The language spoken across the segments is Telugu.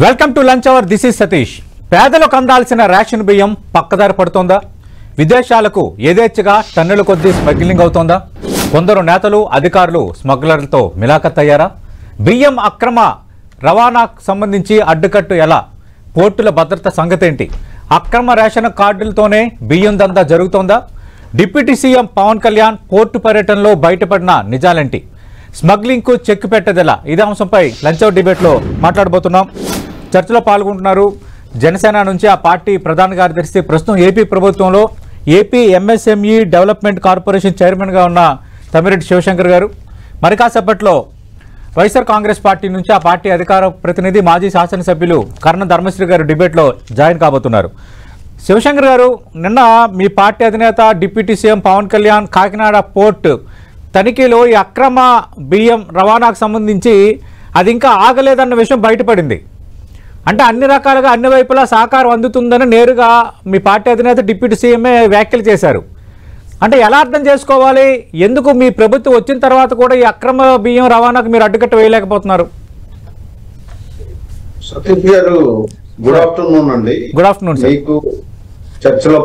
Welcome to lunch hour. This is Satish. పేదలకు అందాల్సిన రేషన్ బియ్యం పక్కదారి పడుతోందా? విదేశాలకు యథేచ్ఛగా టన్నుల కొద్దీ స్మగ్లింగ్ అవుతోందా? కొందరు నేతలు అధికారులు స్మగ్లర్లతో మిలాఖత్ అయ్యారా? బియ్యం అక్రమ రవాణాకు సంబంధించి అడ్డుకట్టు ఎలా? పోర్టుల భద్రత సంగతేంటి? అక్రమ రేషన్ కార్డులతోనే బియ్యం దందా జరుగుతోందా? Deputy CM Pawan Kalyan port పర్యటనలో బయటపడిన నిజాలేంటి? స్మగ్లింగ్కు చెక్ పెట్టదెలా? ఇదే అంశంపై లంచ్ అవర్ డిబేట్లో మాట్లాడబోతున్నాం. చర్చలో పాల్గొంటున్నారు జనసేన నుంచి ఆ పార్టీ ప్రధాన కార్యదర్శి, ప్రస్తుతం ఏపీ ప్రభుత్వంలో ఏపీ ఎంఎస్ఎంఈ డెవలప్మెంట్ కార్పొరేషన్ చైర్మన్గా ఉన్న తమ్మిరెడ్డి శివశంకర్ గారు. మరి కాసేపట్లో వైఎస్ఆర్ కాంగ్రెస్ పార్టీ నుంచి ఆ పార్టీ అధికార ప్రతినిధి మాజీ శాసనసభ్యులు కర్ణ ధర్మశ్రీ గారు డిబేట్లో జాయిన్ కాబోతున్నారు. శివశంకర్ గారు, నిన్న మీ పార్టీ అధినేత deputy CM Pawan Kalyan Kakinada port తనిఖీలో ఈ అక్రమ బియ్యం రవాణాకు సంబంధించి అది ఇంకా ఆగలేదన్న విషయం బయటపడింది. అంటే అన్ని రకాలుగా అన్ని వైపులా సహకారం అందుతుందని నేరుగా మీ పార్టీ అధినేత డిప్యూటీ సీఎంఏ వ్యాఖ్యలు చేశారు. అంటే ఎలా అర్థం చేసుకోవాలి? ఎందుకు మీ ప్రభుత్వం వచ్చిన తర్వాత కూడా ఈ అక్రమ బియ్యం రవాణాకు మీరు అడ్డుకట్ట వేయలేకపోతున్నారు? సతీష్ గారు, గుడ్ ఆఫ్టర్నూన్ అండి. Good afternoon sir. మీకు చర్చలో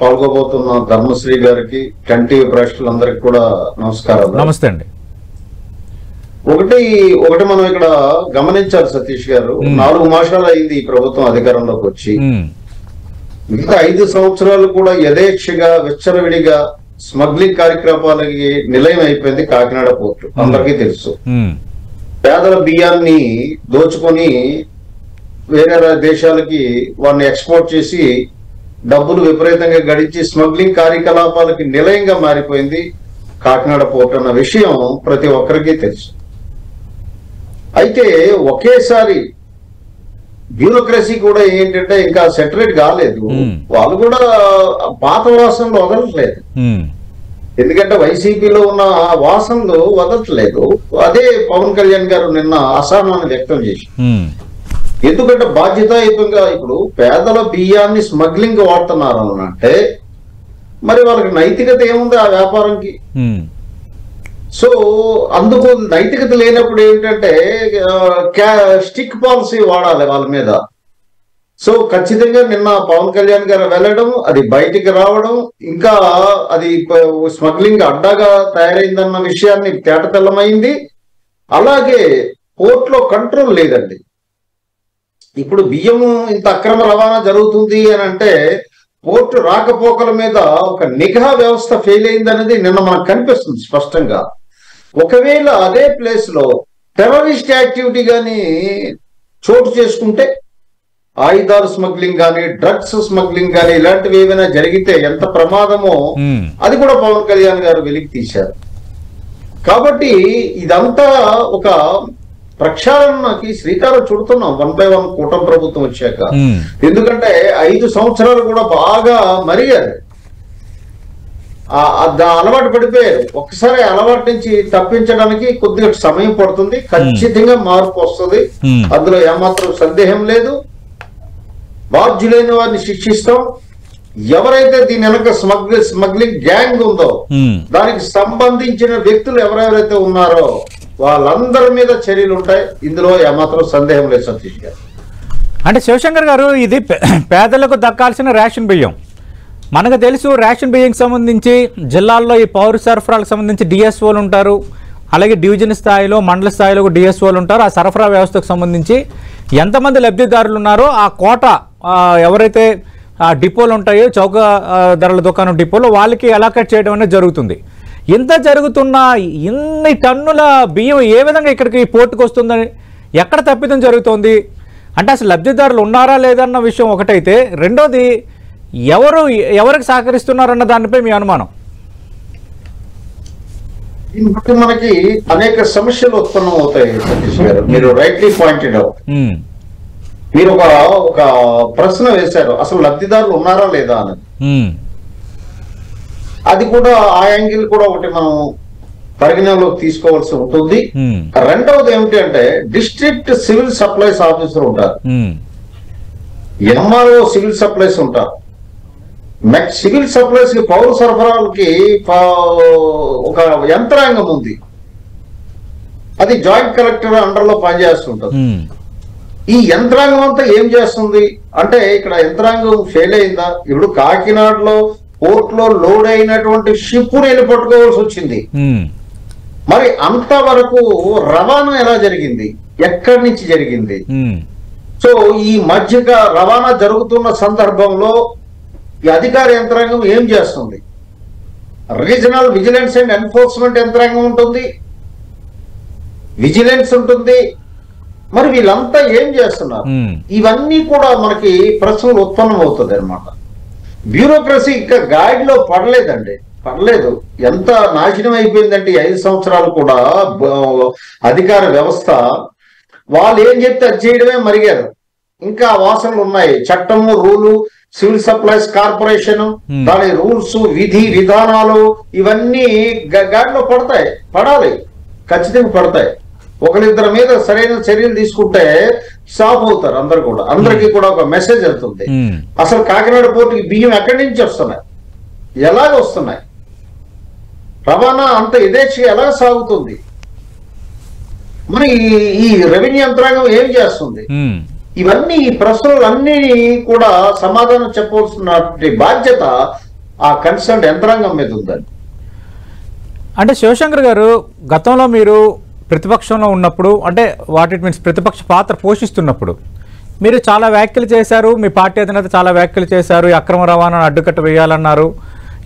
పాల్గొబోతున్న ధర్మశ్రీ గారికి, కంటివి ప్రేక్షకులందరికీ కూడా నమస్కారం. నమస్తే అండి. ఒకటి మనం ఇక్కడ గమనించాలి సతీష్ గారు, 4 మాసాలు అయింది ఈ ప్రభుత్వం అధికారంలోకి వచ్చి. మిగతా 5 సంవత్సరాలు కూడా యథేచ్ఛగా విచ్చలవిడిగా స్మగ్లింగ్ కార్యక్రమాలకి నిలయం అయిపోయింది కాకినాడ పోర్టు. అందరికీ తెలుసు. పేదల బియ్యాన్ని దోచుకొని వేరే దేశాలకి వాడిని ఎక్స్పోర్ట్ చేసి డబ్బులు విపరీతంగా గడించి స్మగ్లింగ్ కార్యకలాపాలకి నిలయంగా మారిపోయింది కాకినాడ పోర్టు అన్న విషయం ప్రతి ఒక్కరికి తెలుసు. అయితే ఒకేసారి బ్యూరోక్రసీ కూడా ఏంటంటే ఇంకా సెటరేట్ కాలేదు. వాళ్ళు కూడా పాత వాసనలు వదలట్లేదు. ఎందుకంటే వైసీపీలో ఉన్న ఆ వాసనలు వదలట్లేదు. అదే పవన్ కళ్యాణ్ గారు నిన్న అసహనాన్ని వ్యక్తం చేసి, ఎందుకంటే బాధ్యతాయుతంగా ఇప్పుడు పేదల బియ్యాన్ని స్మగ్లింగ్ వాడుతున్నారు అంటే మరి వాళ్ళకి నైతికత ఏముంది ఆ వ్యాపారంకి? సో అందుకు నైతికత లేనప్పుడు ఏంటంటే స్టిక్ పాలసీ వాడాలి వాళ్ళ మీద. సో ఖచ్చితంగా నిన్న పవన్ కళ్యాణ్ గారు వెళ్ళడం, అది బయటికి రావడం, ఇంకా అది స్మగ్లింగ్ అడ్డాగా తయారైందన్న విషయాన్ని తేటతెల్లమైంది. అలాగే పోర్ట్లో కంట్రోల్ లేదండి. ఇప్పుడు బియ్యము ఇంత అక్రమ రవాణా జరుగుతుంది అని అంటే పోర్టు రాకపోకల మీద ఒక నిఘా వ్యవస్థ ఫెయిల్ అయింది అనేది నిన్న మనకు కనిపిస్తుంది స్పష్టంగా. ఒకవేళ అదే ప్లేస్ లో టెర్రరిస్ట్ యాక్టివిటీ గాని చోటు చేసుకుంటే, ఆయుధాలు స్మగ్లింగ్ గాని, డ్రగ్స్ స్మగ్లింగ్ గాని ఇలాంటివి ఏమైనా జరిగితే ఎంత ప్రమాదమో అది కూడా పవన్ కళ్యాణ్ గారు వెలికి తీశారు. కాబట్టి ఇదంతా ఒక ప్రక్షాళనకి శ్రీకారం చుడుతున్నాం 1 by 1 కూటమి ప్రభుత్వం వచ్చాక. ఎందుకంటే 5 సంవత్సరాలు కూడా బాగా మరిగారు, అలవాటు పడిపోయారు. ఒక్కసారి అలవాటు నుంచి తప్పించడానికి కొద్దిగా సమయం పడుతుంది. ఖచ్చితంగా మార్పు వస్తుంది, అందులో ఏమాత్రం సందేహం లేదు. బాధ్యులైన వారిని శిక్షిస్తాం. ఎవరైతే దీని వెనక స్మగ్లింగ్ గ్యాంగ్ ఉందో దానికి సంబంధించిన వ్యక్తులు ఎవరెవరైతే ఉన్నారో వాళ్ళందరి మీద చర్యలు ఉంటాయి. ఇందులో ఏమాత్రం సందేహం లేదు సతీష్ గారు. అంటే శివశంకర్ గారు, ఇది పేదలకు దక్కాల్సిన రేషన్ బియ్యం. మనకు తెలుసు, రేషన్ బియ్యంకి సంబంధించి జిల్లాల్లో ఈ పౌర సరఫరాలకు సంబంధించి డిఎస్ఓలు ఉంటారు, అలాగే డివిజన్ స్థాయిలో మండల స్థాయిలో డిఎస్ఓలు ఉంటారు. ఆ సరఫరా వ్యవస్థకు సంబంధించి ఎంతమంది లబ్ధిదారులు ఉన్నారో ఆ కోట ఎవరైతే డిపోలు ఉంటాయో, చౌక ధరల దుకాణం డిపోలో వాళ్ళకి అలాకేట్ చేయడం అనేది జరుగుతుంది. ఇంత జరుగుతున్న ఇన్ని టన్నుల బియ్యం ఏ విధంగా ఇక్కడికి పోర్టుకు వస్తుందని, ఎక్కడ తప్పిదం జరుగుతోంది అంటే అసలు లబ్ధిదారులు ఉన్నారా లేదన్న విషయం ఒకటైతే, రెండోది ఎవరికి సహకరిస్తున్నారన్న దానిపై మీ అనుమానం? దీనికి మనకి అనేక సమస్యలు ఉత్పన్నం అవుతాయి సతీష్ గారు. మీరు రైట్లీ పాయింటెడ్ అవుట్. మీరు ఒక ప్రశ్న వేశారు, అసలు లబ్ధిదారులు ఉన్నారా లేదా అని. అది కూడా ఆ యాంగిల్ కూడా ఒకటి మనం పరిగణనలోకి తీసుకోవాల్సి ఉంటుంది. రెండవది ఏమిటి అంటే, డిస్ట్రిక్ట్ సివిల్ సప్లైస్ ఆఫీసర్ ఉంటారు, ఎంఆర్ఓ సివిల్ సప్లైస్ ఉంటారు. సివిల్ సప్లైస్ కి, పౌర సరఫరాలకి ఒక యంత్రాంగం ఉంది. అది జాయింట్ కలెక్టర్ అండర్ లో పనిచేస్తుంటది. ఈ యంత్రాంగం అంతా ఏం చేస్తుంది అంటే ఇక్కడ యంత్రాంగం ఫెయిల్ అయిందా? ఇప్పుడు కాకినాడలో పోర్ట్లో లోడ్ అయినటువంటి షిప్ ని పట్టుకోవాల్సి వచ్చింది. మరి అంతవరకు రవాణా ఎలా జరిగింది, ఎక్కడి నుంచి జరిగింది? సో ఈ మధ్యగా రవాణా జరుగుతున్న సందర్భంలో ఈ అధికార యంత్రాంగం ఏం చేస్తుంది? రీజనల్ విజిలెన్స్ అండ్ ఎన్ఫోర్స్మెంట్ యంత్రాంగం ఉంటుంది, విజిలెన్స్ ఉంటుంది. మరి వీళ్ళంతా ఏం చేస్తున్నారు? ఇవన్నీ కూడా మనకి ప్రశ్నలు ఉత్పన్నం అవుతుంది అన్నమాట. బ్యూరోక్రసీ ఇంకా గాడిలో పడలేదు. ఎంత నాశనం అయిపోయిందంటే 5 సంవత్సరాలు కూడా అధికార వ్యవస్థ వాళ్ళు ఏం చెప్తే అది చేయడమే మరిగారు. ఇంకా వాసనలు ఉన్నాయి. చట్టము, రూలు, సివిల్ సప్లైస్ కార్పొరేషన్, దాని రూల్స్, విధి విధానాలు ఇవన్నీ గాడిలో పడాలి, ఖచ్చితంగా పడతాయి. ఒకరిద్దరి మీద సరైన చర్యలు తీసుకుంటే సాఫ్ అవుతారు అందరు కూడా. అందరికీ కూడా ఒక మెసేజ్ వెళ్తుంది. అసలు కాకినాడ పోర్టుకి బియ్యం ఎక్కడి నుంచి వస్తున్నాయి, ఎలాగ వస్తున్నాయి, రవాణా అంత యథేచ్ఛగా ఎలా సాగుతుంది, మరి ఈ రెవెన్యూ యంత్రాంగం ఏం చేస్తుంది? ఇవన్నీ ఈ ప్రశ్నలన్నీ కూడా సమాధానం చెప్పవలసిన బాధ్యత ఆ కన్సర్న్ యంత్రాంగం మీద ఉందండి. అంటే శివశంకర్ గారు, గతంలో మీరు ప్రతిపక్షంలో ఉన్నప్పుడు, అంటే వాట్ ఇట్ మీన్స్ ప్రతిపక్ష పాత్ర పోషిస్తున్నప్పుడు మీరు చాలా వ్యాఖ్యలు చేశారు. మీ పార్టీ అధినేత చాలా వ్యాఖ్యలు చేశారు. ఈ అక్రమ రవాణాను అడ్డుకట్ట వేయాలన్నారు.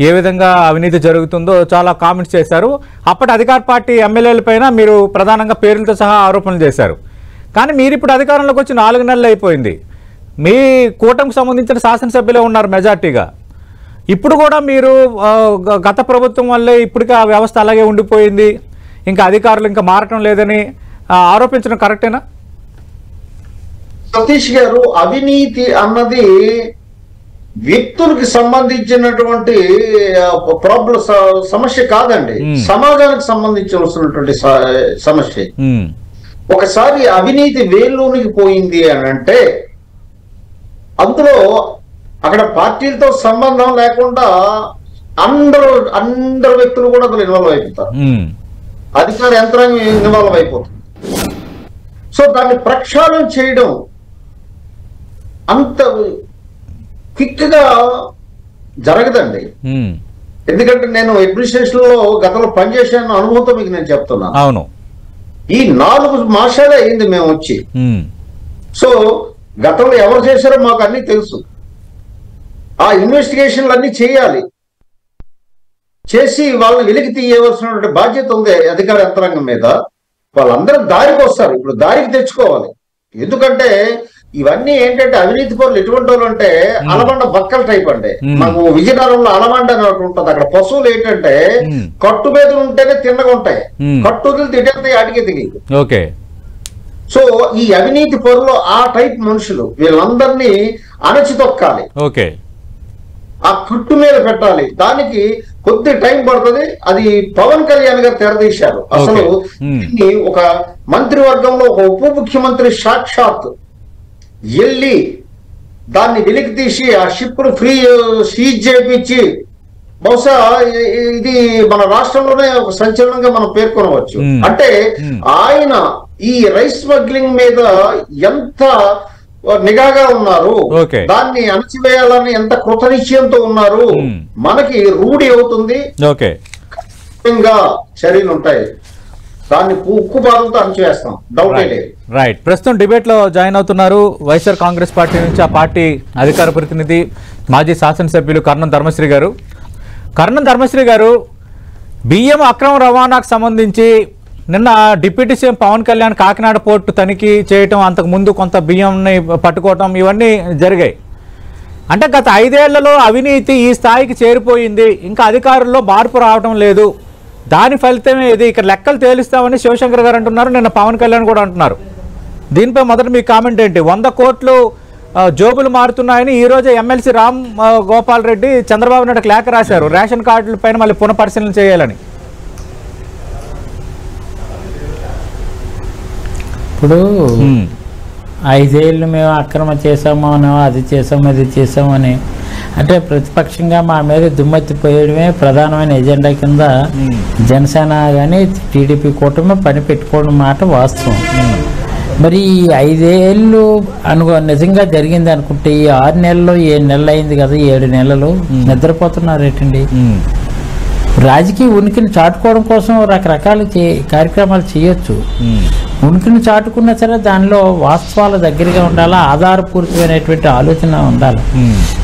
ఏ విధంగా అవినీతి జరుగుతుందో చాలా కామెంట్స్ చేశారు. అప్పటి అధికార పార్టీ ఎమ్మెల్యేల పైన మీరు ప్రధానంగా పేర్లతో సహా ఆరోపణలు చేశారు. కానీ మీరు ఇప్పుడు అధికారంలోకి వచ్చి 4 నెలలు అయిపోయింది. మీ కూటమికి సంబంధించిన శాసనసభ్యులే ఉన్నారు మెజార్టీగా. ఇప్పుడు కూడా మీరు గత ప్రభుత్వం వల్లే ఇప్పటికీ ఆ వ్యవస్థ అలాగే ఉండిపోయింది, ఇంకా అధికారులు ఇంకా మారటం లేదని ఆరోపించడం కరెక్టేనా? సతీష్ గారు, అవినీతి అన్నది వ్యక్తులకు సంబంధించినటువంటి ప్రాబ్లం, సమస్య కాదండి, సమాజానికి సంబంధించినటువంటి సమస్య. ఒకసారి అవినీతి వేల్లోనికి పోయింది అని అంటే అందులో అక్కడ పార్టీలతో సంబంధం లేకుండా అందరు వ్యక్తులు కూడా అందులో ఇన్వాల్వ్ అయిపోతారు. అధికార యంత్రాంగం ఇన్వాల్వ్ అయిపోతుంది. సో దాన్ని ప్రక్షాళన చేయడం అంత క్విక్ గా జరగదండి. ఎందుకంటే నేను అడ్మినిస్ట్రేషన్ లో గతంలో పనిచేసిన అనుభవంతో మీకు నేను చెప్తున్నాను. అవును, ఈ 4 మాసాలే అయింది మేము వచ్చి. సో గతంలో ఎవరు చేశారో మాకు అన్ని తెలుసు. ఆ ఇన్వెస్టిగేషన్లు అన్ని చేయాలి, చేసి వాళ్ళని వెలికి తీయవలసినటువంటి బాధ్యత ఉంది అధికార యంత్రాంగం మీద. వాళ్ళందరూ దారికి వస్తారు, ఇప్పుడు దారికి తెచ్చుకోవాలి. ఎందుకంటే ఇవన్నీ ఏంటంటే అవినీతి పనులు ఎటువంటి వాళ్ళు అంటే అలమండ బక్కల టైప్ అండి. మాకు విజయనగరంలో అలమండ అని ఒకటి ఉంటుంది. అక్కడ పశువులు ఏంటంటే కట్టు మీద ఉంటేనే తిన్నగా ఉంటాయి, కట్టు తింటే ఆటికి దిగి. ఓకే. సో ఈ అవినీతి పనులు ఆ టైప్ మనుషులు, వీళ్ళందరినీ అణచితొక్కాలి, ఓకే, ఆ కట్టు మీద పెట్టాలి. దానికి కొద్ది టైం పడుతుంది. అది పవన్ కళ్యాణ్ గారు తెరదీశారు. అసలు ఒక మంత్రివర్గంలో ఒక ఉప ముఖ్యమంత్రి సాక్షాత్ వెళ్ళి దాన్ని వెలికి తీసి ఆ షిప్ ను సీజ్ చేయించి, బహుశా ఇది మన రాష్ట్రంలోనే ఒక సంచలనంగా మనం పేర్కొనవచ్చు. అంటే ఆయన ఈ రైస్ స్మగ్లింగ్ మీద ఎంత నిఘాగా ఉన్నారు, దాన్ని అణచివేయాలని ఎంత కృతనిశ్చయంతో ఉన్నారు, మనకి రూఢి అవుతుంది. చర్యలు ఉంటాయి, దాన్ని ఉక్కు బాధంతో అణచివేస్తాం, డౌటే లేదు. రైట్. ప్రస్తుతం డిబేట్ లో జాయిన్ అవుతున్నారు వైఎస్ఆర్ కాంగ్రెస్ పార్టీ నుంచి ఆ పార్టీ అధికార ప్రతినిధి మాజీ శాసనసభ్యులు కర్ణం ధర్మశ్రీ గారు. కర్ణం ధర్మశ్రీ గారు, బియ్యం అక్రమ రవాణాకు సంబంధించి నిన్న deputy CM Pawan Kalyan Kakinada port తనిఖీ చేయటం, అంతకుముందు కొంత బియ్యంని పట్టుకోవటం, ఇవన్నీ జరిగాయి. అంటే గత 5 ఏళ్లలో అవినీతి ఈ స్థాయికి చేరిపోయింది, ఇంకా అధికారుల్లో మార్పు రావటం లేదు, దాని ఫలితమే ఇది, ఇక్కడ లెక్కలు తేలిస్తామని శివశంకర్ గారు అంటున్నారు, నిన్న పవన్ కళ్యాణ్ కూడా అంటున్నారు. దీనిపై మొదట మీ కామెంట్ ఏంటి? 100 కోట్లు జోబులు మారుతున్నాయని ఈ రోజు ఎమ్మెల్సీ రామ్ గోపాల్ రెడ్డి చంద్రబాబు నాయుడు లేఖ రాశారు, రేషన్ కార్డుల పైన మళ్ళీ పునఃపరిశీలన చేయాలని. ఇప్పుడు 5 ఏళ్ళు మేము అక్రమ చేసామనో, అది చేసాము, ఇది చేసామని అంటే ప్రతిపక్షంగా మా మీద దుమ్మెత్తిపోయడమే ప్రధానమైన ఎజెండా కింద జనసేన కానీ టీడీపీ కూటమి పని పెట్టుకోవడం మాట వాస్తవం. మరి ఈ 5 ఏళ్ళు నిజంగా జరిగింది అనుకుంటే ఈ 6 నెలల్లో 7 నెలలు అయింది కదా, 7 నెలలు నిద్రపోతున్నారు ఏంటండి? రాజకీయ ఉనికిని చాటుకోవడం కోసం రకరకాల కార్యక్రమాలు చేయొచ్చు. ఉనికిని చాటుకున్నా సరే దానిలో వాస్తవాల దగ్గరగా ఉండాలా, ఆధారపూరితమైనటువంటి ఆలోచన ఉండాలి.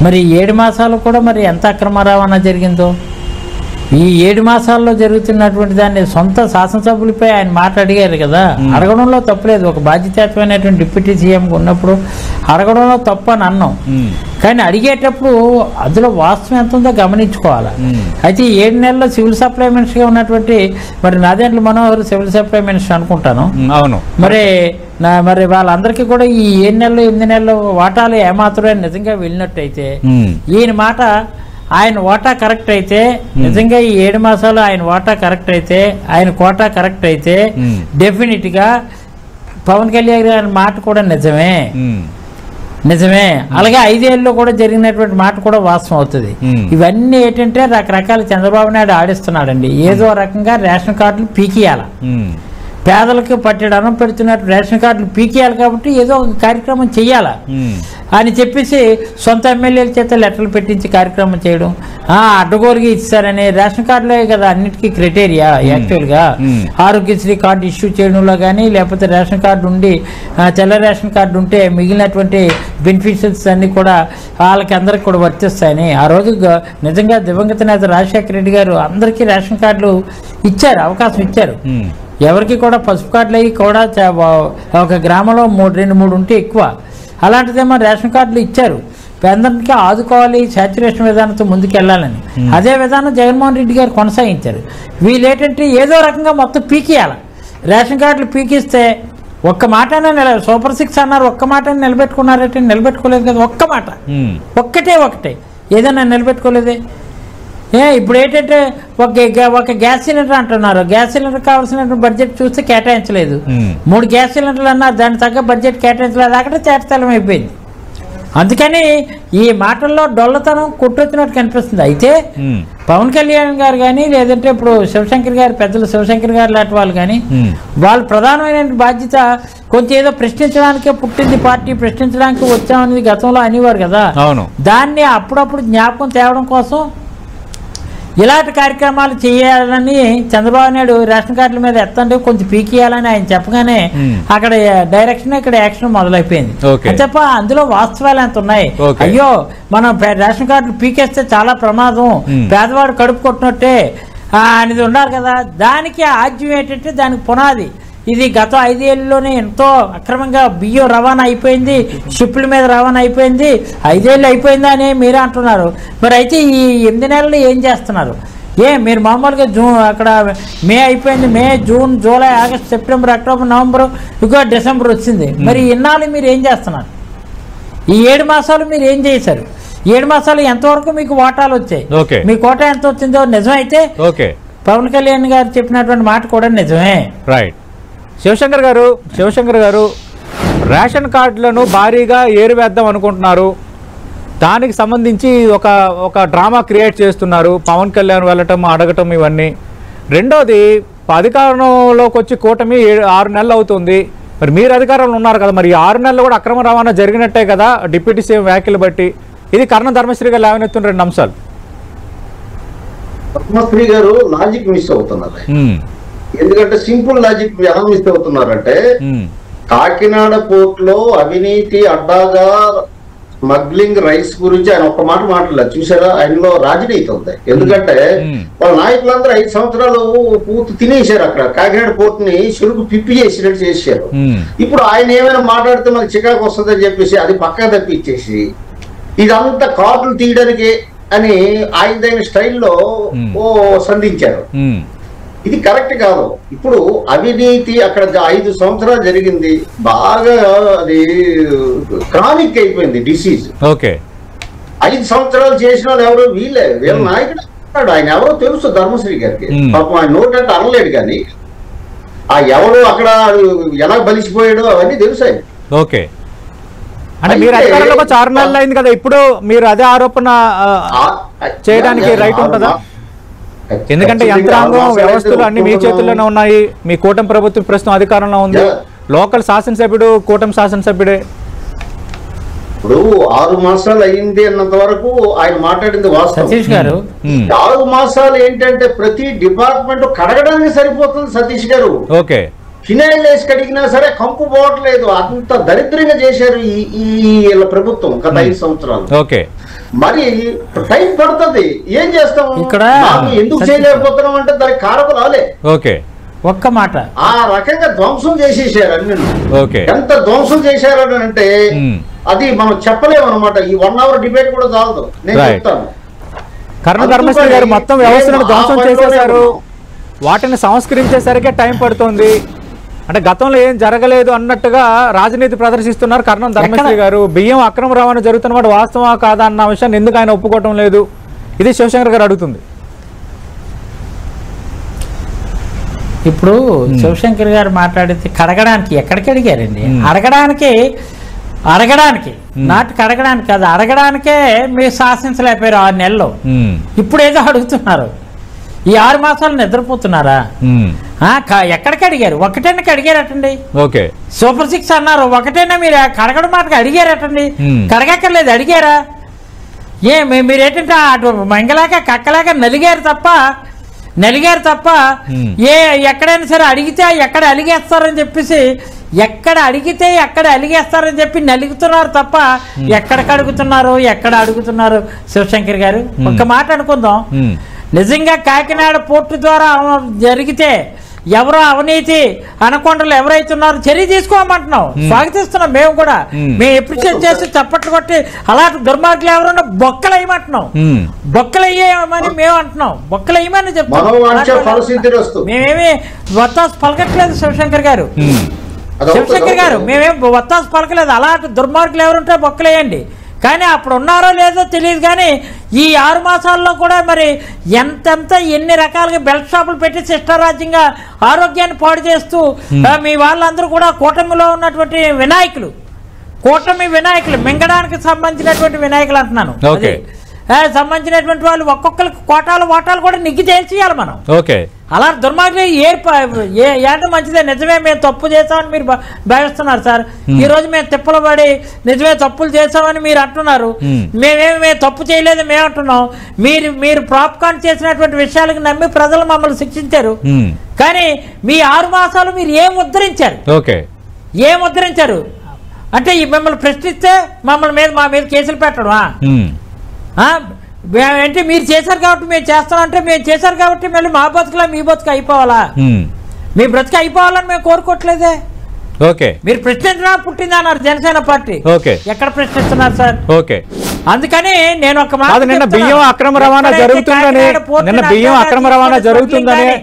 మరి 7 మాసాలు కూడా మరి ఎంత అక్రమ రవాణా జరిగిందో, ఈ 7 మాసాల్లో జరుగుతున్నటువంటి దాన్ని సొంత శాసనసభ్యులపై ఆయన మాట అడిగారు కదా, అడగడంలో తప్పులేదు. ఒక బాధ్యతాత్మకమైనటువంటి డిప్యూటీ సీఎం ఉన్నప్పుడు అడగడంలో తప్పు అని అన్నాం. కానీ అడిగేటప్పుడు అందులో వాస్తవం ఎంత ఉందో గమనించుకోవాలి. అయితే 7 నెలల్లో సివిల్ సప్లై మినిస్టర్గా ఉన్నటువంటి మరి Nadendla Manohar civil supply minister అనుకుంటాను. అవును. మరి వాళ్ళందరికీ కూడా ఈ 7 నెలలు 8 నెలలు వాటాలు ఏమాత్రమే నిజంగా వెళ్ళినట్టయితే, ఈయన మాట ఆయన వాటా కరెక్ట్ అయితే, నిజంగా ఈ 7 మాసాలు ఆయన వాటా కరెక్ట్ అయితే, ఆయన కోటా కరెక్ట్ అయితే డెఫినెట్ గా పవన్ కళ్యాణ్ గారి మాట కూడా నిజమే. అలాగే 5 ఏళ్ళలో కూడా జరిగినటువంటి మాట కూడా వాస్తవం అవుతుంది. ఇవన్నీ ఏంటంటే రకరకాల చంద్రబాబు నాయుడు ఆడిస్తున్నాడండి. ఏదో రకంగా రేషన్ కార్డులు పీకియాల, పేదలకు పట్టెడు అన్నం పెడుతున్నట్టు రేషన్ కార్డులు పీకేయాలి కాబట్టి ఏదో ఒక కార్యక్రమం చెయ్యాలా అని చెప్పేసి సొంత ఎమ్మెల్యేల చేత లెటర్లు పెట్టించి కార్యక్రమం చేయడం, అడ్డగోలుగా ఇస్తారని. రేషన్ కార్డులే కదా అన్నిటికీ క్రైటీరియా యాక్చువల్గా. ఆరోగ్యశ్రీ కార్డు ఇష్యూ చేయడంలో కానీ, లేకపోతే రేషన్ కార్డు ఉండి తెల్ల రేషన్ కార్డు ఉంటే మిగిలినటువంటి బెనిఫిషియరీస్ అన్ని కూడా వాళ్ళకి అందరికి కూడా వర్తిస్తాయని ఆ రోజు నిజంగా దివంగత నేత రాజశేఖర రెడ్డి గారు అందరికీ రేషన్ కార్డులు ఇచ్చారు, అవకాశం ఇచ్చారు. ఎవరికి కూడా పసుపు కార్డులు అవి కూడా ఒక గ్రామంలో 2-3 ఉంటే ఎక్కువ. అలాంటిదేమో రేషన్ కార్డులు ఇచ్చారు. పేదరికి ఆదుకోవాలి, సాచ్యురేషన్ విధానంతో ముందుకెళ్లాలని. అదే విధానం జగన్మోహన్ రెడ్డి గారు కొనసాగించారు. వీళ్ళేంటంటే ఏదో రకంగా మొత్తం పీకేయాలి. రేషన్ కార్డులు పీకిస్తే ఒక్క మాటనే సూపర్ 6 అన్నారు, ఒక్క మాటని నిలబెట్టుకున్నారంటే నిలబెట్టుకోలేదు కదా. ఒక్క మాట ఒక్కటే ఏదైనా నిలబెట్టుకోలేదే. ఇప్పుడు ఏంటంటే ఒక గ్యాస్ సిలిండర్ అంటున్నారు, గ్యాస్ సిలిండర్ కావాల్సిన బడ్జెట్ చూస్తే కేటాయించలేదు. 3 గ్యాస్ సిలిండర్లు అన్నారు, దాని తగ్గ బడ్జెట్ కేటాయించలేదు. అక్కడ తేటతలం అయిపోయింది. అందుకని ఈ మాటల్లో డొల్లతనం కొట్టొచ్చినట్టు కనిపిస్తుంది. అయితే పవన్ కళ్యాణ్ గారు కానీ, లేదంటే ఇప్పుడు శివశంకర్ గారు, పెద్దలు శివశంకర్ గారు లాంటి వాళ్ళు కానీ, వాళ్ళు ప్రధానమైన బాధ్యత కొంచెం ఏదో ప్రశ్నించడానికే పుట్టింది పార్టీ, ప్రశ్నించడానికి వచ్చామనేది గతంలో అనేవారు కదా. దాన్ని అప్పుడప్పుడు జ్ఞాపకం తేవడం కోసం ఇలాంటి కార్యక్రమాలు చేయాలని చంద్రబాబు నాయుడు రేషన్ కార్డుల మీద ఎత్తండి, కొంచెం పీకేయాలని ఆయన చెప్పగానే అక్కడ డైరెక్షన్, ఇక్కడ యాక్షన్ మొదలైపోయింది. తప్ప అందులో వాస్తవాలు ఎంత ఉన్నాయి. అయ్యో మనం రేషన్ కార్డులు పీకేస్తే చాలా ప్రమాదం, పేదవాడు కడుపు కొట్టినట్టే అనేది ఉన్నారు కదా. దానికి ఆద్యం ఏంటంటే దానికి పునాది ఇది గత 5 ఏళ్ళలోనే ఎంతో అక్రమంగా బియ్యం రవాణా అయిపోయింది, షిప్పుల మీద రవాణా అయిపోయింది. 5 ఏళ్ళు అయిపోయిందా అని మీరే అంటున్నారు. మరి అయితే ఈ 8 నెలలు ఏం చేస్తున్నారు? మీరు మామూలుగా అక్కడ మే అయిపోయింది, May, June, July, August, September, October, November, ఇంకో డిసెంబర్ వచ్చింది. మరి ఇన్నాళ్ళు మీరు ఏం చేస్తున్నారు? ఈ 7 మాసాలు మీరు ఏం చేశారు? 7 మాసాలు ఎంతవరకు మీకు వాటాలు వచ్చాయి? మీ కోటా ఎంత వచ్చిందో నిజమైతే పవన్ కళ్యాణ్ గారు చెప్పినటువంటి మాట కూడా నిజమే. రైట్. శివశంకర్ గారు రేషన్ కార్డులను భారీగా ఏరివేద్దాం అనుకుంటున్నారు. దానికి సంబంధించి ఒక డ్రామా క్రియేట్ చేస్తున్నారు. పవన్ కళ్యాణ్ వెళ్ళటం, అడగటం ఇవన్నీ. రెండోది, అధికారంలోకి వచ్చి కూటమి 6 నెలలు అవుతుంది. మరి మీరు అధికారంలో ఉన్నారు కదా, మరి 6 నెలలు కూడా అక్రమ రవాణా జరిగినట్టే కదా డిప్యూటీ సీఎం వ్యాఖ్యలు బట్టి. ఇది కర్ణ ధర్మశ్రీ గారు లేవనెత్తున్న 2 అంశాలు. ధర్మశ్రీ గారు లాజిక్ మిస్ అవుతున్నారు. ఎందుకంటే సింపుల్ లాజిక్ ఎలా మిస్ అవుతున్నారంటే, కాకినాడ పోర్ట్ లో అవినీతి అడ్డాగా స్మగ్లింగ్ రైస్ గురించి ఆయన ఒక్క మాట మాట్లాడలేదు. చూసారా, ఆయనలో రాజనీతి ఉంది. ఎందుకంటే వాళ్ళ నాయకులందరూ 5 సంవత్సరాలు పూర్తి తినేశారు. అక్కడ కాకినాడ పోర్ట్ ని చెరుకు పిప్పి చేసినట్టు చేశారు. ఇప్పుడు ఆయన ఏమైనా మాట్లాడితే మనకి చికాకు వస్తుందని చెప్పేసి అది పక్కా తప్పిచ్చేసి ఇదంతా కార్డులు తీయడానికి అని ఆయన స్టైల్లో సంధించారు. ఇది కరెక్ట్ కాదు. ఇప్పుడు అవినీతి అక్కడ 5 సంవత్సరాలు జరిగింది, బాగా అది క్రానిక్ అయిపోయింది డిసీజ్. 5 సంవత్సరాలు చేసిన వాళ్ళు ఎవరు? వీళ్ళ నాయకుడు. ఆయన ఎవరో తెలుసు ధర్మశ్రీ గారికి. పాపం ఆయన నోట్ అంటే అనలేడు, కానీ ఆ ఎవరు అక్కడ ఎలా బలిసిపోయాడో అవన్నీ తెలుసు ఆయన. అంటే మీరు అధికారంలోకి వచ్చి 6 నెలలు అయింది కదా, ఇప్పుడు మీరు అదే ఆరోపణ చేయడానికి రైట్ ఉంటుందా? ఎందుకంటే యంత్రాంగం, వ్యవస్థలు అన్ని మీ చేతుల్లోనే ఉన్నాయి. మీ కూటమి ప్రభుత్వం ప్రస్తుతం అధికారంలో ఉంది. లోకల్ శాసనసభ్యుడు, కూటమి శాసనసభ్యుడే. ఇప్పుడు 6 మాసాలు అయింది అన్నంత వరకు ఆయన మాట్లాడింది వాస్తవం. సతీష్ గారు 6 మాసాలు ఏంటంటే ప్రతి డిపార్ట్మెంట్ కడగడానికి సరిపోతుంది సతీష్ గారు. ఓకే, ఫినాయిల్ వేసి కడిగినా సరే కంపు పోవట్లేదు. అంత దరిద్రంగా చేశారు ఈ ప్రభుత్వం గత 5 సంవత్సరాలు. ఓకే, మరి టైం పడుతుంది. ఏం చేస్తాం ఇక్కడ ఎందుకు చేయలేకపోతున్నాం అంటే దానికి కారకురాలే. ఓకే, ఒక్క మాట ఆ రకంగా ధ్వంసం చేసేసారు అన్ని. ఓకే, ఎంత ధ్వంసం చేశారని అంటే అది మనం చెప్పలేము అనమాట. ఈ 1 అవర్ డిబేట్ కూడా చాలదు. నేను చెప్తాను. కర్ణ ధర్మశ్రీ గారు మొత్తం వ్యవస్థను ధ్వంసం చేసేశారు, వాటిని సంస్కరించేసరికి టైం పడుతుంది అంటే గతంలో ఏం జరగలేదు అన్నట్టుగా రాజనీతి ప్రదర్శిస్తున్నారు కర్ణం ధర్మశ్రీ గారు. బియ్యం అక్రమ రవాణా జరుగుతున్నమాట వాస్తవా కాదా అన్న విషయాన్ని ఎందుకు ఆయన ఒప్పుకోవటం లేదు? ఇది శివశంకర్ గారు అడుగుతుంది. ఇప్పుడు శివశంకర్ గారు మాట్లాడితే కడగడానికి ఎక్కడికి అడిగారండి? అడగడానికి నాటి కడగడానికి కాదు, అడగడానికే మీరు శాసించలేకపోయారు 6 నెలల్లో. ఇప్పుడు ఏదో అడుగుతున్నారు. ఈ 6 మాసాలు నిద్రపోతున్నారా? ఎక్కడికి అడిగారు? ఒకటైనా అడిగారటండి. ఓకే, సూపర్ 6 అన్నారు, ఒకటైనా మీరు కడగడం మాటకి అడిగారటండి. కడగక్కర్లేదు, అడిగారా? మీరేంటంటే అటు మంగలాక కక్కలాగా నలిగారు తప్ప ఎక్కడైనా సరే అడిగితే ఎక్కడ అలిగేస్తారని చెప్పేసి ఎక్కడ అడిగితే ఎక్కడ అలిగేస్తారని చెప్పి నలుగుతున్నారు తప్ప ఎక్కడ అడుగుతున్నారు శివశంకర్ గారు? ఒక్క మాట అనుకుందాం, నిజంగా కాకినాడ పోర్టు ద్వారా జరిగితే ఎవరో అవినీతి అనకొండలు ఎవరైతున్నారో చర్య తీసుకోమంటున్నాం, స్వాగతిస్తున్నాం. మేము కూడా మేము ఎప్రిషియేట్ చేసి చప్పట్లు కొట్టి అలాంటి దుర్మార్గులు ఎవరన్నా బొక్కలు వేయమంటున్నాం, బొక్కలు వేయమని మేము అంటున్నాం, బొక్కలు వేయమని చెప్తాం. మేమేమి వత్తాసు పలకట్లేదు శివశంకర్ గారు. మేమేం వత్తాసు పలకలేదు. అలాంటి దుర్మార్గులు ఎవరుంటే బొక్కలు వేయండి. కానీ అప్పుడు ఉన్నారో లేదో తెలియదు. కానీ ఈ 6 మాసాల్లో కూడా మరి ఎంతెంత ఎన్ని రకాలుగా బెల్ట్ షాపులు పెట్టి శిష్టరాజ్యంగా ఆరోగ్యాన్ని పాడు చేస్తూ మీ వాళ్ళందరూ కూడా కూటమిలో ఉన్నటువంటి కూటమి వినాయకులు మింగడానికి సంబంధించినటువంటి వినాయకులు అంటున్నాను, సంబంధించినటువంటి వాళ్ళు ఒక్కొక్కరికి ఓటాలు కూడా నిగ్గి తేల్చేయాలి మనం. అలా దుర్మార్గులు ఏడు మంచిదే, నిజమే మేము తప్పు చేసామని మీరు భావిస్తున్నారు సార్. ఈ రోజు మేము తిప్పలు పడి నిజమే తప్పులు చేసామని మీరు అంటున్నారు. మేము తప్పు చేయలేదు మేము అంటున్నాం. మీరు ప్రాప్కాన్ చేసినటువంటి విషయాలకు నమ్మి ప్రజలు మమ్మల్ని శిక్షించారు. కానీ మీ 6 మాసాలు మీరు ఏం ఉద్ధరించారు అంటే మిమ్మల్ని ప్రశ్నిస్తే మా మీద కేసులు పెట్టడమా? అంటే మీరు చేశారు కాబట్టి మేము చేస్తామంటే మేము చేశారు కాబట్టి మళ్ళీ మా బతుకులా మీ బతుకు అయిపోవాలా? మీ బ్రతుకు అయిపోవాలని మేము కోరుకోవట్లేదే. మీరు ప్రశ్నించినా పుట్టింది అన్నారు జనసేన పార్టీ. ఎక్కడ ప్రశ్నిస్తున్నారు సార్? అందుకని నేను ఒక మాట, నిన్న బియ్యం అక్రమ రవాణా జరుగుతుందని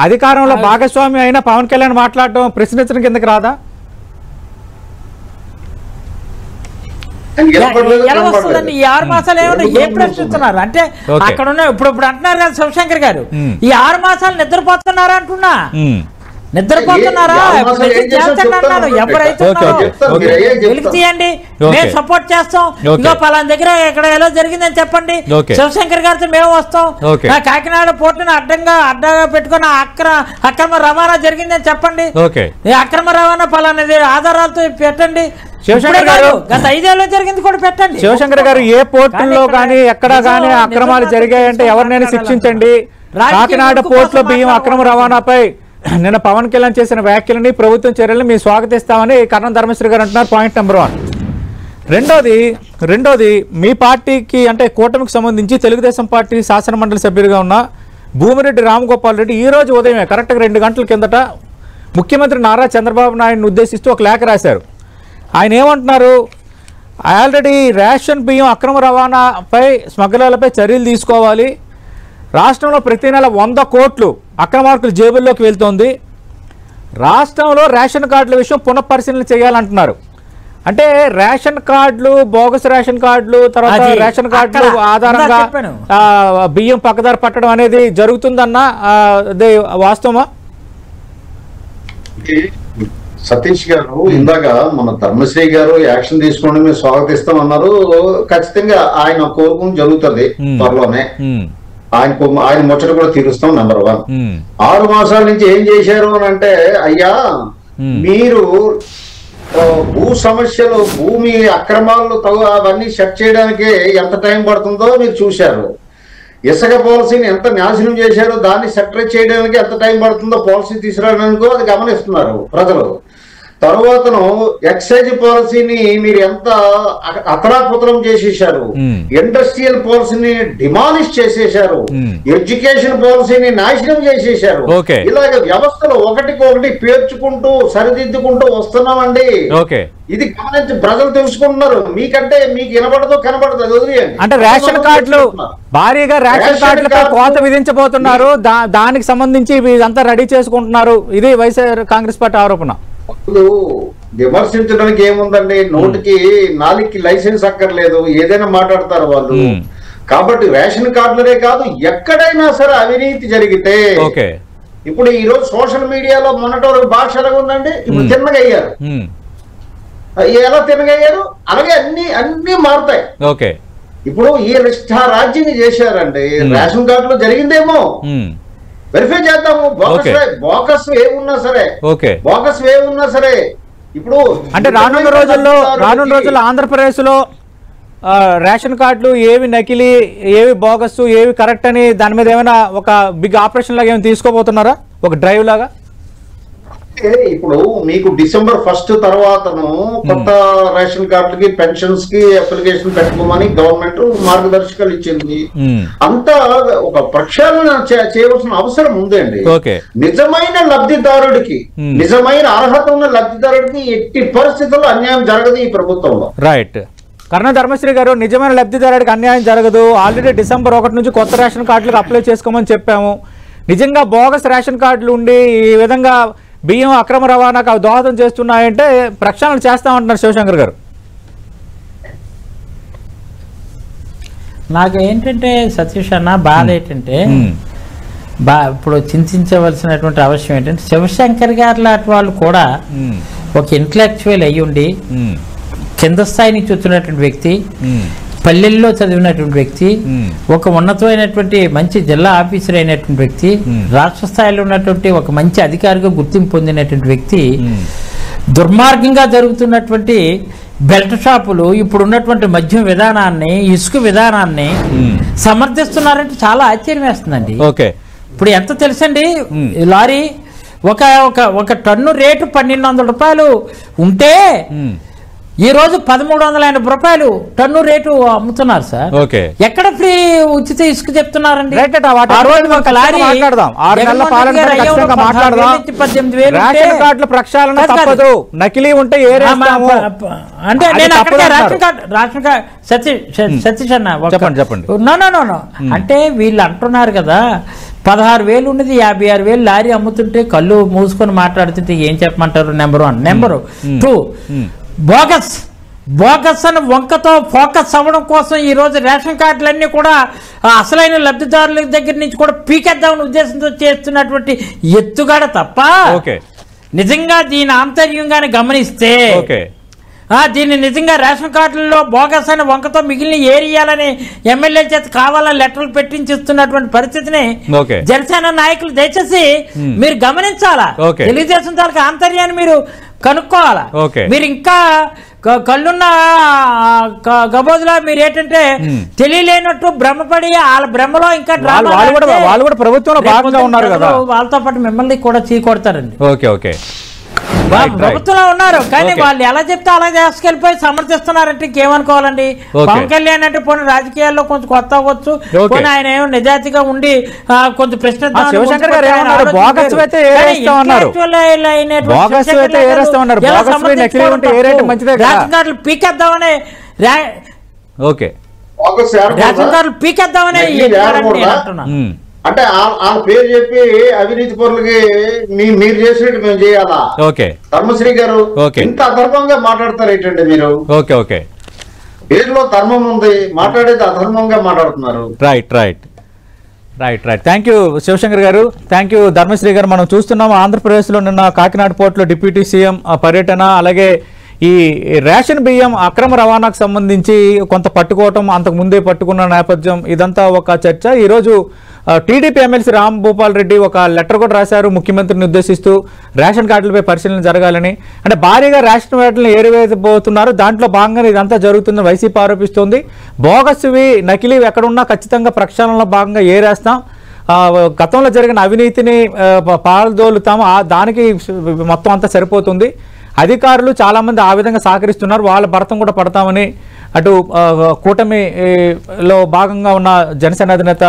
అధికారంలో భాగస్వామి అయిన పవన్ కళ్యాణ్ మాట్లాడటం ప్రశ్నించడం కిందకి రాదా? ఎలా వస్తుందండి? ఈ 6 మాసాలు ఏమన్నా ఏం ప్రశ్నిస్తున్నారు అంటే అక్కడ ఉన్న ఇప్పుడు అంటున్నారు కదా శివశంకర్ గారు, ఈ 6 మాసాలు నిద్రపోతున్నారా అంటున్నా. నిద్రపోతున్నారా? ఎవరైతే వెలికి తీయండి, మేము సపోర్ట్ చేస్తాం. ఇంకో పలానా దగ్గర ఇక్కడ ఎలా జరిగిందని చెప్పండి, శివశంకర్ గారితో మేము వస్తాం. కాకినాడ పోర్టును అడ్డంగా పెట్టుకుని అక్రమ రవాణా జరిగిందని చెప్పండి. అక్రమ రవాణా పలానా ఆధారాలతో పెట్టండి. శివశంకర్ గారు గత 5 ఏళ్ళలో జరిగింది కూడా పెట్టండి. శివశంకర్ గారు ఏ పోర్టుల్లో కానీ ఎక్కడా కానీ అక్రమాలు జరిగాయంటే ఎవరినైనా శిక్షించండి. కాకినాడ పోర్టులో బియ్యం అక్రమ రవాణాపై నిన్న పవన్ కళ్యాణ్ చేసిన వ్యాఖ్యలని ప్రభుత్వం చర్యలను మేము స్వాగతిస్తామని కర్ణం ధర్మశ్రీ గారు అంటున్నారు. Point number 1. రెండోది మీ పార్టీకి అంటే కూటమికి సంబంధించి తెలుగుదేశం పార్టీ శాసనమండలి సభ్యుడిగా ఉన్న భూమిరెడ్డి రామగోపాల్ రెడ్డి ఈ రోజు ఉదయమే కరెక్ట్గా 2 గంటల కిందట ముఖ్యమంత్రి నారా చంద్రబాబు నాయుడుని ఉద్దేశిస్తూ ఒక లేఖ రాశారు. ఆయన ఏమంటున్నారు, ఆల్రెడీ రేషన్ బియ్యం అక్రమ రవాణాపై స్మగ్లర్లపై చర్యలు తీసుకోవాలి, రాష్ట్రంలో ప్రతి నెల 100 కోట్లు అక్రమార్కుల జేబుల్లోకి వెళ్తోంది, రాష్ట్రంలో రేషన్ కార్డుల విషయం పునఃపరిశీలన చేయాలంటున్నారు. అంటే రేషన్ కార్డులు, బోగస్ రేషన్ కార్డులు, తర్వాత రేషన్ కార్డులు ఆధారంగా బియ్యం పక్కదారి పట్టడం అనేది జరుగుతుందన్న వాస్తవమా? సతీష్ గారు ఇందాక మన ధర్మశ్రీ గారు యాక్షన్ తీసుకోండి మేము స్వాగతిస్తాం అన్నారు. ఖచ్చితంగా ఆయన కోరుకుని జరుగుతుంది త్వరలోనే. ఆయన ముచ్చట కూడా తీరుస్తాం. నెంబర్ 1. 6 మాసాల నుంచి ఏం చేశారు అని అంటే, అయ్యా మీరు భూ సమస్యలు, భూమి అక్రమాలు అవన్నీ సెట్ చేయడానికి ఎంత టైం పడుతుందో మీరు చూశారు. ఇసుక పాలసీని ఎంత నాశనం చేశారో దాన్ని సెటరేట్ చేయడానికి ఎంత టైం పడుతుందో పాలసీ తీసుకురావడానికో అది గమనిస్తున్నారు ప్రజలు. తర్వాతను ఎక్సైజ్ పాలసీని మీరు ఎంత అతరాపుతరం చేసేశారు, ఇండస్ట్రియల్ పాలసీని డిమాలిష్ చేసేశారు, ఎడ్యుకేషన్ పాలసీని నాశనం చేసేశారు. ఇలాగ వ్యవస్థలు ఒకటికొకటి పేర్చుకుంటూ సరిదిద్దుకుంటూ వస్తున్నామండి. ఇది గమనించి ప్రజలు తెలుసుకుంటున్నారు. మీకంటే మీకు వినపడదు కనపడదు, అది వదిలేయండి. అంటే రేషన్ కార్డులు భారీగా రేషన్ కార్డులపై కోత విధించబోతున్నారు, దానికి సంబంధించి ఇదంతా రెడీ చేసుకుంటున్నారు, ఇది వైఎస్ఆర్ కాంగ్రెస్ పార్టీ ఆరోపణ. విమర్శించడానికి ఏముందండి, నోటికి నాలుగుకి లైసెన్స్ అక్కర్లేదు, ఏదైనా మాట్లాడతారు వాళ్ళు. కాబట్టి రేషన్ కార్డులనే కాదు, ఎక్కడైనా సరే అవినీతి జరిగితే, ఇప్పుడు ఈ రోజు సోషల్ మీడియాలో మొన్నటి వరకు భాష ఎలాగ ఉందండి, ఇప్పుడు తిన్నగయ్యారు. ఎలా తినగయ్యారు అలాగే అన్ని మారుతాయి. ఇప్పుడు ఈ రాజ్యం చేశారండి. రేషన్ కార్డులో జరిగిందేమో వెరిఫై చేద్దాము. బోకస్ ఏమున్నా సరే ఇప్పుడు అంటే రానున్న రోజుల్లో ఆంధ్రప్రదేశ్ లో రేషన్ కార్డులు ఏవి నకిలీ, ఏవి బోగస్, ఏవి కరెక్ట్ అని దాని మీద ఏమైనా ఒక బిగ్ ఆపరేషన్ లాగా ఏమైనా తీసుకోబోతున్నారా, ఒక డ్రైవ్ లాగా? ఇప్పుడు మీకు December 1 తర్వాతను కొత్త రేషన్ కార్డులకి పెన్షన్స్ కి అప్లికేషన్ పెట్టుకోమని గవర్నమెంట్ మార్గదర్శకాలు ఇచ్చింది. అంతా ఒక ప్రక్షాళన చేయవలసిన అవసరం ఉందండి. నిజమైన లబ్ధిదారుడికి, నిజమైన అర్హత ఉన్న లబ్ధిదారుడికి ఎట్టి పరిస్థితుల్లో అన్యాయం జరగదు ఈ ప్రభుత్వంలో. రైట్. కర్ణ ధర్మశ్రీ గారు, నిజమైన లబ్ధిదారుడికి అన్యాయం జరగదు. ఆల్రెడీ December 1 నుంచి కొత్త రేషన్ కార్డులకు అప్లై చేసుకోమని చెప్పాము. నిజంగా బోగస్ రేషన్ కార్డులు ఉండి ఈ విధంగా బియ్యం అక్రమ రవాణాకు అవి దోహదం చేస్తున్నాయంటే ప్రక్షాళన చేస్తామంటున్నారు శివశంకర్ గారు. నాకు ఏంటంటే సతీష్ అన్న బాధ ఏంటంటే, ఇప్పుడు చింతించవలసినటువంటి అవసరం ఏంటంటే, శివశంకర్ గారు లాంటి వాళ్ళు కూడా ఒక ఇంటలెక్చువల్ అయ్యి ఉండి కింద స్థాయి నుంచి వచ్చినటువంటి వ్యక్తి, పల్లెల్లో చదివినటువంటి వ్యక్తి, ఒక ఉన్నతమైనటువంటి మంచి జిల్లా ఆఫీసర్ అయినటువంటి వ్యక్తి, రాష్ట్ర స్థాయిలో ఉన్నటువంటి ఒక మంచి అధికారిగా గుర్తింపు పొందినటువంటి వ్యక్తి, దుర్మార్గంగా జరుగుతున్నటువంటి బెల్ట్ షాపులు, ఇప్పుడు ఉన్నటువంటి మద్యం విధానాన్ని, ఇసుక విధానాన్ని సమర్థిస్తున్నారంటే చాలా ఆశ్చర్యం వేస్తుందండి. ఇప్పుడు ఎంత తెలుసండి, లారీ ఒక టన్ను రేటు 1200 రూపాయలు ఉంటే ఈ రోజు 1380 రూపాయలు టన్ను రేటు అమ్ముతున్నారు సార్. ఎక్కడ ఫ్రీ ఉచిత ఇసుక చెప్తున్నారండి? నకిలీ ఉంటే అంటే నేను రేషన్ కార్డు సతీష్ అన్న చెప్పండి. నో అంటే వీళ్ళు అంటున్నారు కదా 16,000 ఉన్నది 56,000 లారీ అమ్ముతుంటే కళ్ళు మూసుకొని మాట్లాడుతుంటే ఏం చెప్పమంటారు? నెంబర్ 1. నెంబర్ 2, బోగస్ అని వంకతో ఫోకస్ అవ్వడం కోసం ఈ రోజు రేషన్ కార్డులన్నీ కూడా అసలైన లబ్ధిదారుల దగ్గర నుంచి కూడా పీకేద్దామని ఉద్దేశంతో చేస్తున్నటువంటి ఎత్తుగడ తప్ప, నిజంగా దీని ఆంతర్యంగానే గమనిస్తే దీన్ని నిజంగా రేషన్ కార్డులలో బోగస్ అని వంకతో మిగిలిన ఏరియాలని ఎమ్మెల్యే చేత కావాలని లెటర్లు పెట్టించిస్తున్నటువంటి పరిస్థితిని జనసేన నాయకులు దయచేసి మీరు గమనించాలా. తెలుగుదేశం తాలూకు ఆంతర్యాన్ని మీరు కనుక్కోవాలా. మీరు ఇంకా కళ్ళున్న గబోదులా మీరు ఏంటంటే తెలియలేనట్టు భ్రమపడి వాళ్ళ భ్రమలో ఇంకా వాళ్ళు కూడా ప్రభుత్వంలో భాగంగా ఉన్నారు కదా, వాళ్ళతో పాటు మిమ్మల్ని కూడా చీకొడతారండి. ప్రభుత్వంలో ఉన్నారు కానీ వాళ్ళు ఎలా చెప్తే అలా తీసుకెళ్లిపోయి సమర్థిస్తున్నారంటే ఇంకేమనుకోవాలండి. పవన్ కళ్యాణ్ అంటే పోనీ రాజకీయాల్లో కొంచెం కొత్త అవ్వచ్చు, పోనీ ఆయన ఏమో నిజాయితీగా ఉండి కొంచెం ప్రశ్న పీకేద్దామని రేషన్ కార్డులు పీకేద్దామని అంటున్నా. అంటే ఆ పేరు చెప్పి అవినీతి పరులకి మీరు చేసినట్టు మేము చేయాలా? ధర్మశ్రీ గారు ఇంత అధర్మంగా మాట్లాడతారు ఏంటంటే మీరు? పేరులో ధర్మం ఉంది, మాట్లాడేది అధర్మంగా మాట్లాడుతున్నారు. రైట్. థ్యాంక్ యూ శివశంకర్ గారు, థ్యాంక్ యూ ధర్మశ్రీ గారు. మనం చూస్తున్నాం ఆంధ్రప్రదేశ్లో నిన్న కాకినాడ పోర్టులో డిప్యూటీ సీఎం పర్యటన, అలాగే ఈ రేషన్ బియ్యం అక్రమ రవాణాకు సంబంధించి కొంత పట్టుకోవటం, అంతకు ముందే పట్టుకున్న నేపథ్యం, ఇదంతా ఒక చర్చ. ఈరోజు టీడీపీ ఎమ్మెల్సీ రామ్ భూపాల్ రెడ్డి ఒక లెటర్ కూడా రాశారు ముఖ్యమంత్రిని ఉద్దేశిస్తూ రేషన్ కార్డులపై పరిశీలన జరగాలని. అంటే భారీగా రేషన్ కార్డులను ఏరివేయబోతున్నారు, దాంట్లో భాగంగా ఇదంతా జరుగుతుందని వైసీపీ ఆరోపిస్తోంది. బోగస్వి నకిలీవి ఎక్కడున్నా ఖచ్చితంగా ప్రక్షాళనలో భాగంగా ఏరేస్తాం, గతంలో జరిగిన అవినీతిని పాల్దోలుతాము, దానికి మొత్తం అంతా సరిపోతుంది. అధికారులు చాలామంది ఆ విధంగా సహకరిస్తున్నారు, వాళ్ళ భరతం కూడా పడతామని అటు కూటమిలో భాగంగా ఉన్న జనసేన అధినేత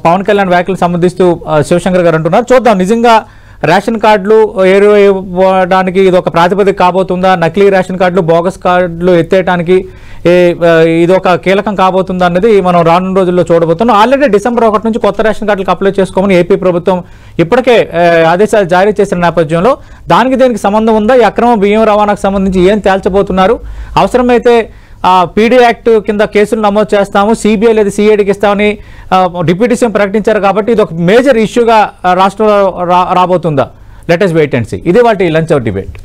పవన్ కళ్యాణ్ వ్యాఖ్యలు సంబంధిస్తూ శివశంకర్ గారు అంటున్నారు. చూద్దాం నిజంగా రేషన్ కార్డులు ఏరువేయడానికి ఇది ఒక ప్రాతిపదిక కాబోతుందా, నకిలీ రేషన్ కార్డులు బోగస్ కార్డులు ఎత్తేయడానికి ఇది ఒక కీలకం కాబోతుందా అన్నది మనం రానున్న రోజుల్లో చూడబోతున్నాం. ఆల్రెడీ డిసెంబర్ 1 నుంచి కొత్త రేషన్ కార్డులకు అప్లై చేసుకోమని ఏపీ ప్రభుత్వం ఇప్పటికే ఆదేశాలు జారీ చేసిన నేపథ్యంలో దానికి దేనికి సంబంధం ఉందా, ఈ అక్రమ బియ్యం రవాణాకు సంబంధించి ఏం తేల్చబోతున్నారు, అవసరమైతే పీడీ యాక్ట్ కింద కేసులు నమోదు చేస్తాము, సిబిఐ లేదా సిఐడికి ఇస్తామని డిప్యూటీ సీఎం ప్రకటించారు. కాబట్టి ఇది ఒక మేజర్ ఇష్యూగా రాష్ట్రంలో రాబోతుందా? Let us wait and see. ఇది వాటి లంచ్ అవర్ డిబేట్.